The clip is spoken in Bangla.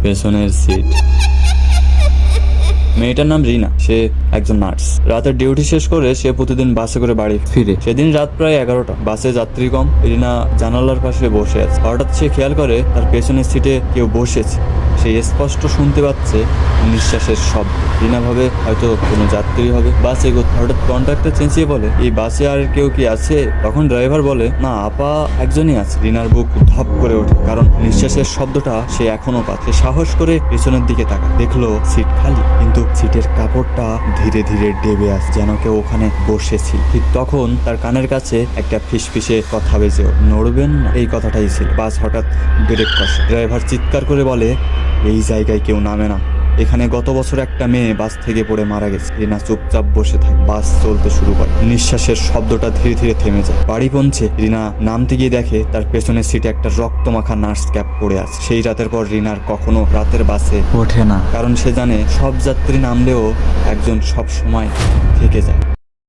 পেছনের সিট। মেয়েটার নাম রিনা, সে একজন নার্স। রাতের ডিউটি শেষ করে সে প্রতিদিন বাসে করে বাড়ি ফিরে। সেদিন রাত প্রায় 11টা। বাসে যাত্রী কম। রিনা জানালার পাশে বসে আছে। হঠাৎ সে খেয়াল করে তার পেছনের সিটে কেউ বসেছে। সে স্পষ্ট শুনতে পাচ্ছে নিঃশ্বাসের শব্দ। রিনা ভাবে হয়তো কোনো যাত্রী হবে। বাস এগোচ্ছে। হঠাৎ কন্ডাক্টর চেঁচিয়ে বলে, এই বাসে আর কেউ কি আছে? তখন ড্রাইভার বলে, না আপা, একজনই আছে। রিনার বুক ধপ করে ওঠে, কারণ নিঃশ্বাসের শব্দটা সে এখনো পাচ্ছে। সাহস করে পেছনের দিকে তাকায়, দেখলো সিট খালি, কিন্তু সিটের কাপড়টা ধীরে ধীরে ডেবে আসছে, যেন কেউ ওখানে বসেছিল। ঠিক তখন তার কানের কাছে একটা ফিসফিসে কথা বেজে ওঠে, নড়বেন না, এই কথাটাই ছিল। বাস হঠাৎ ব্রেক কষে। ড্রাইভার চিৎকার করে বলে, এই জায়গায় কেউ নামে না। এখানে গত বছর একটা মেয়ে বাস থেকে পড়ে মারা গেছে। রিনা চুপচাপ বসে থাকে। বাস চলতে শুরু করে। নিঃশ্বাসের শব্দটা ধীরে ধীরে থেমে যায়। বাড়ি পৌঁছে রিনা নামতে গিয়ে দেখে তার পেছনের সিটে একটা রক্তমাখা নার্স ক্যাপ পড়ে আছে। সেই রাতের পর রিনার কখনো রাতের বাসে ওঠে না, কারণ সে জানে সব যাত্রী নামলেও একজন সব সময় থেকে যায়।